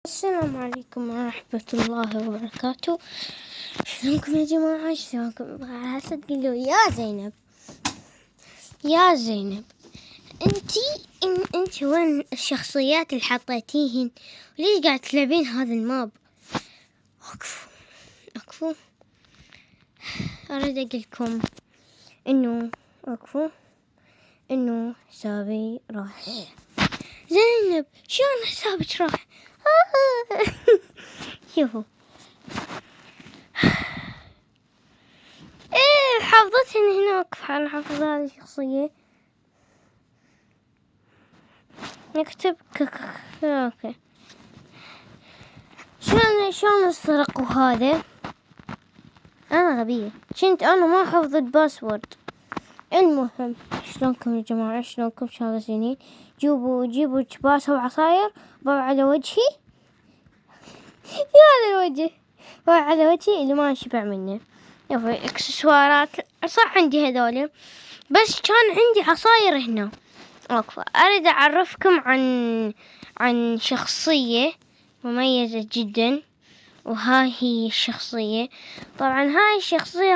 السلام عليكم ورحمة الله وبركاته. شلونكم يا جماعة؟ شلونكم؟ هسه تقولوا يا زينب يا زينب انتي وين الشخصيات اللي حطيتيهن؟ وليش قاعد تلعبين هذا الماب؟ اكفو اريد اقولكم انه حسابي راح. زينب شلون حسابك راح؟ شوفوا حافظتهن هناك. أنا حافظة هذه الشخصية. نكتب اوكي. شلون السرقوا هذا؟ انا غبية انا ما حافظة الباسورد. المهم شلونكم يا جماعة؟ شلونكم شاغزيني؟ جيبوا كباسة وعصاير ضعوا على وجهي. هذا الوجه ضعوا على وجهي اللي ما نشبع منه. يبغى اكسسوارات صح عندي هذول، بس كان عندي عصاير هنا. أريد أعرفكم عن شخصية مميزة جدا، وهاي هي الشخصية. طبعا هاي الشخصية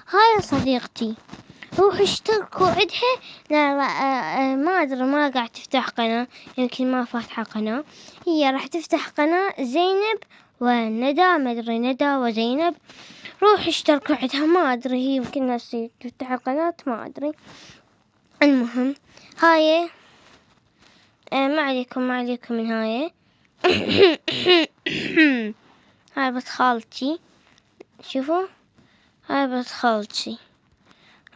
هاي صديقتي. روحوا اشتركوا عندها. لا ما أدري، ما قاعد تفتح قناة، يمكن ما فاتحة قناة. هي راح تفتح قناة زينب وندى، ما أدري ندى وزينب. روحوا اشتركوا عندها. ما أدري هي يمكن ناس تفتح القناة، ما أدري. المهم هاي ما عليكم من هاي. هاي بنت خالتي، شوفوا هاي بنت خالتي.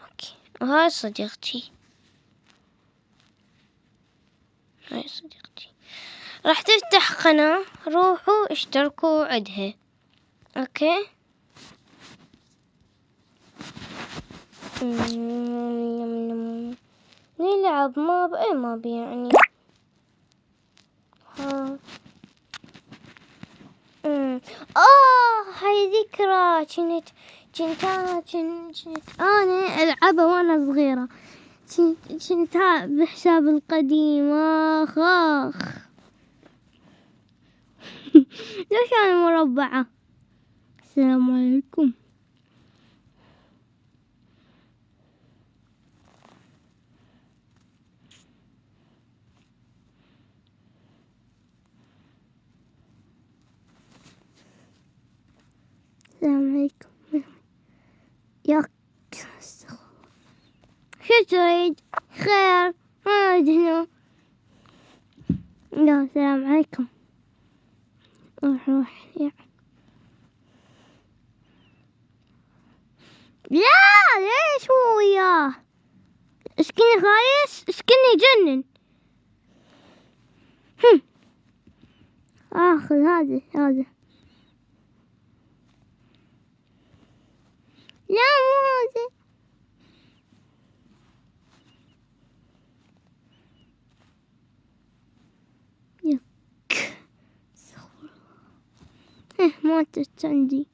اوكي، وهاي صديقتي. راح تفتح قناة، روحوا اشتركوا عندها. اوكي. نلعب ماب اي ماب يعني. هاي ذكرى كنت انا العبها وانا صغيرة. كنت بحساب القديم. اخ ليش انا مربعة؟ السلام عليكم. السلام عليكم. ياك شو تريد؟ خير ما أريد هنا. لا السلام عليكم. روح يا. لا ليش هو وياه؟ اسكني خايس، اسكني جنن. اخذ هذا لا مو هذا. يك ماتت عندي.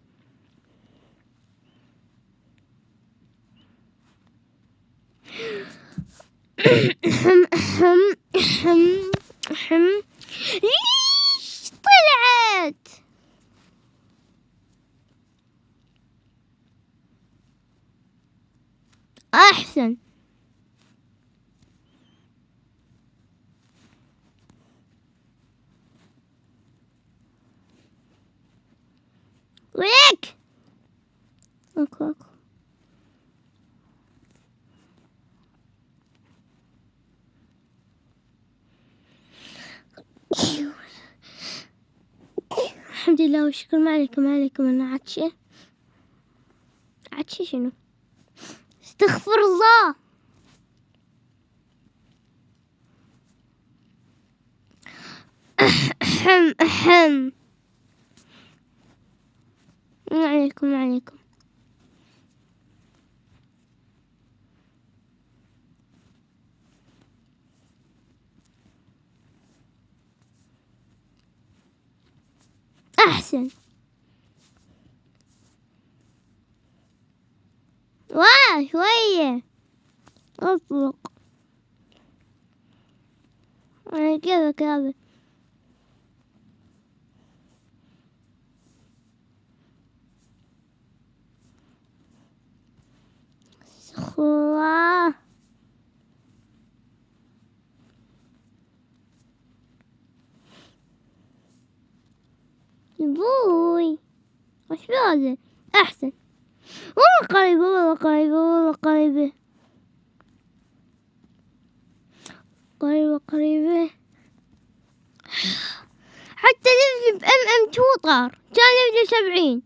ليش طلعت؟ احسن. وياك اكو الحمد لله والشكر. ما عليكم انا عطشة شنو؟ استغفر الله. ما عليكم. احسن. شوية اطلق. كذا أبوي وش هذا؟ أحسن والله قريبة والله قريبة والله قريبة قريبة قريبة. حتى ليفلي بMM2 طار، كان ليفلي 70.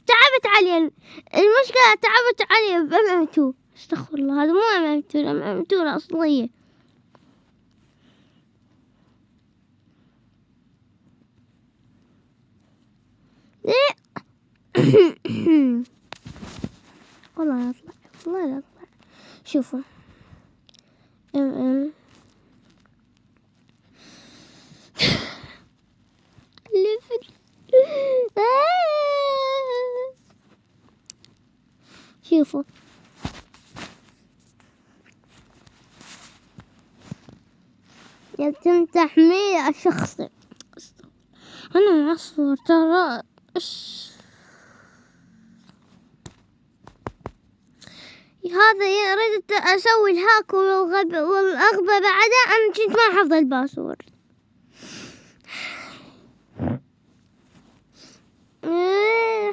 تعبت عليه المشكلة، تعبت عليه بMM2. استغفر الله، هذا مو MM2، MM2 الأصلية. والله لا أطلع، والله لا أطلع. شوفوا MM ليفل شوفوا يتم تحميل الشخصي. أنا معصفر ترى. هذا أريد أسوي الهاك والأغبى بعدها. أنا كنت ما حافظ الباسورد.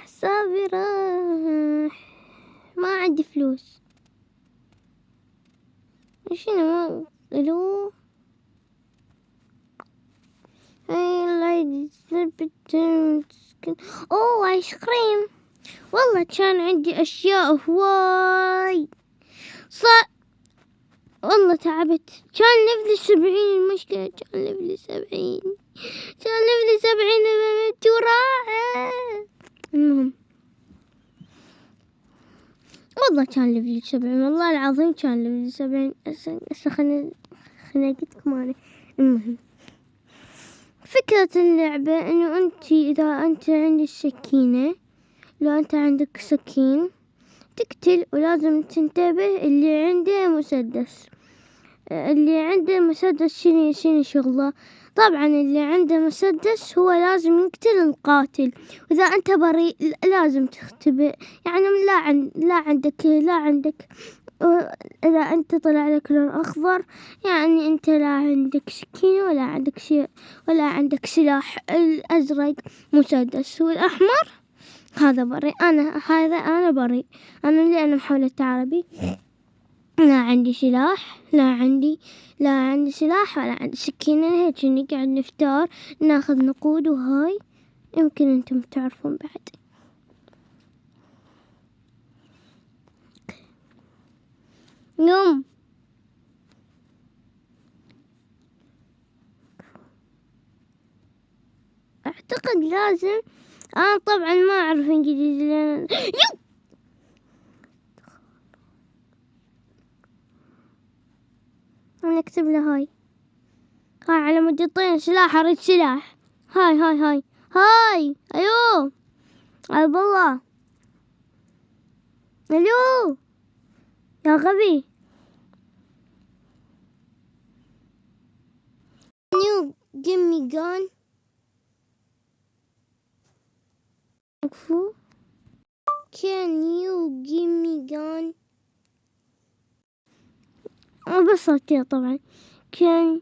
حسابي راح، ما عندي فلوس. ايش هنا؟ ما الو اوه ايس كريم. والله كان عندي اشياء هواي صار. والله تعبت. كان ليفلي 70. المشكلة كان ليفلي 70. كان ليفلي 70 المهم والله كان ليفلي 70. والله العظيم كان ليفلي 70. هسه خنقتكم أنا. المهم فكرة اللعبة إنه إذا أنت عندك سكينة، لو أنت عندك سكين تقتل، ولازم تنتبه اللي عنده مسدس. اللي عنده مسدس شنو شغله؟ طبعا اللي عنده مسدس هو لازم يقتل القاتل. وإذا أنت بريء لازم تختبئ. يعني لا عندك إذا أنت طلع لك لون أخضر يعني أنت لا عندك سكينة ولا عندك شيء ولا عندك سلاح. الأزرق مسدس، والأحمر هذا بريء. أنا بريء. أنا اللي أنا محولة عربي. لا عندي سلاح، لا عندي سلاح ولا عندي سكينة. هيك نقعد نفتار ناخذ نقود. وهاي يمكن أنتم تعرفون بعد. يوم أعتقد لازم. أنا طبعا ما أعرف إنجليزي لأن أنا أكتب له هاي على مود الطين سلاح. أريد سلاح. هاي أيوه عبد الله. ألو يا غبي. Can you give me gun? Can you give me gun? بس صوتي طبعا. Can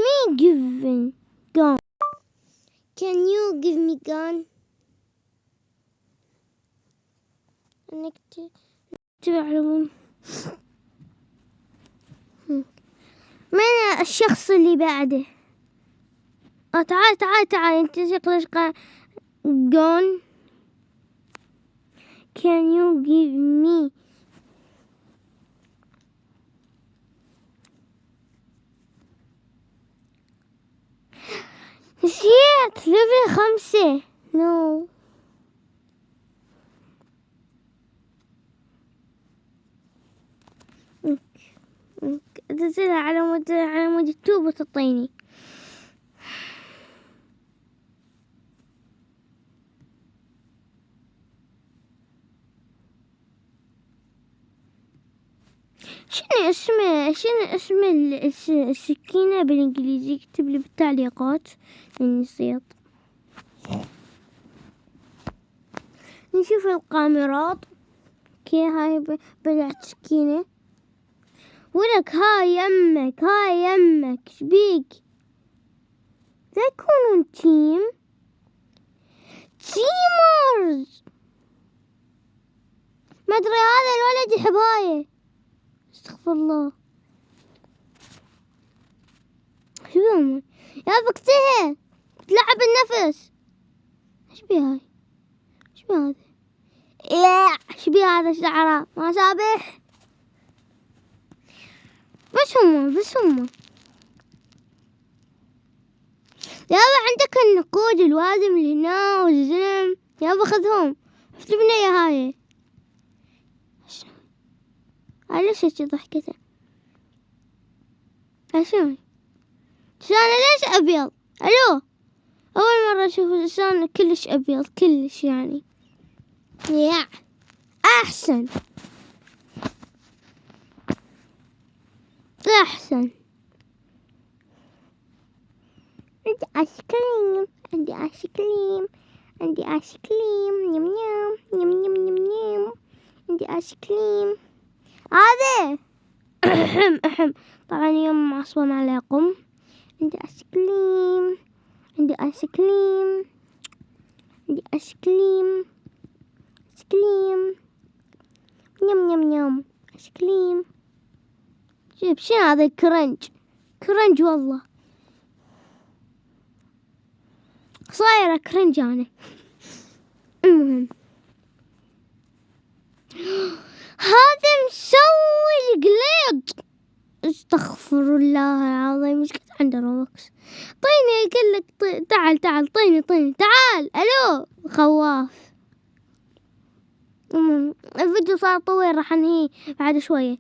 me give gun? Can you give me gun? نكتب على من الشخص اللي بعده. تعال انت شكلك gun. Can you give me نسيت ليفل 5. no تنزلها على مود التوب وتعطيني. شنو اسم السكينة بالإنجليزي؟ اكتب لي بالتعليقات إني نسيت. نشوف الكاميرات كي هاي بلعت سكينة. ولك هاي يمك هاي يمك شبيك؟ لا يكونون تيمرز. ما ادري هذا الولد يحب هاي. استغفر الله. شو بيهم؟ يا بكتها تلعب النفس. ايش بي هاي؟ ايش بي هذا؟ لا ايش بي هذا الشعراء ما سابح. بس هم يابا عندك النقود الوادم اللي هنا والزلم يابا خذهم. شفت بنية هاي ليش هيك ضحكته؟ شلون ليش ابيض؟ الو اول مرة اشوف لسان كلش ابيض كلش يعني. يا احسن عندي ايس كريم يم يم عندي ايس كريم هذا طبعا يوم معصوم عليكم. عندي ايس كريم عندي ايس كريم يم ايس كريم. شوف شنو هذا كرنج والله صايرة كرنج أنا. المهم هذا مسوي القليط. استغفر الله العظيم مش كنت عنده روكس. طيني يقولك تعال طيني تعال. الو خواف. الفيديو صار طويل راح انهيه بعد شوية.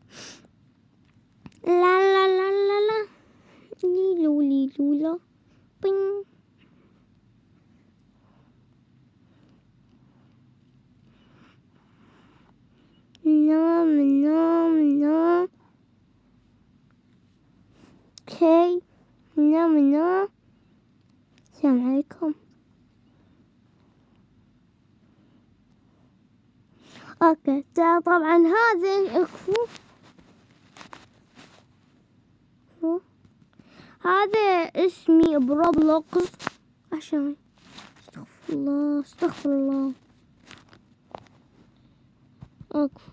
لا ليلو بين. نام اوكي نام. السلام عليكم. اوكي طبعا هذا اكفو. هذا اسمي بروبلوكس عشان استغفر الله اكفو.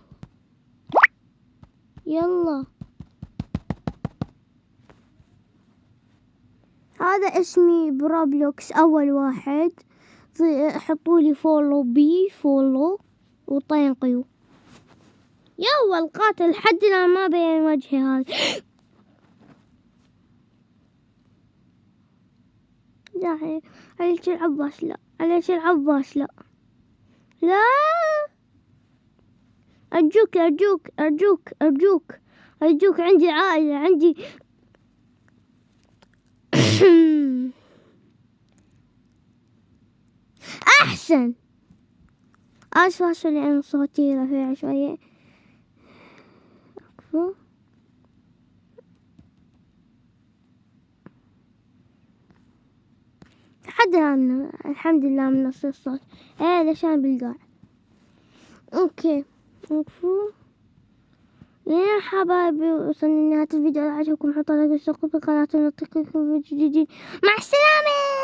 يلا هذا اسمي بروبلوكس اول واحد. حطوا لي فولو وطينقيو. يا القاتل لحد الآن ما بين وجهي هذا. لا عليك العباس لا أرجوك عندي عائلة عندي. أحسن أسفة لأن صوتي رفيع شوية. لحد الآن الحمد لله من نص الصوت. لشان بالقاع. اوكي يا حبايبي وصلنا لنهاية الفيديو. إذا عجبكم حطوا لايك واشتركوا بالقناة ونلتقيكم في فيديو جديد. مع السلامة.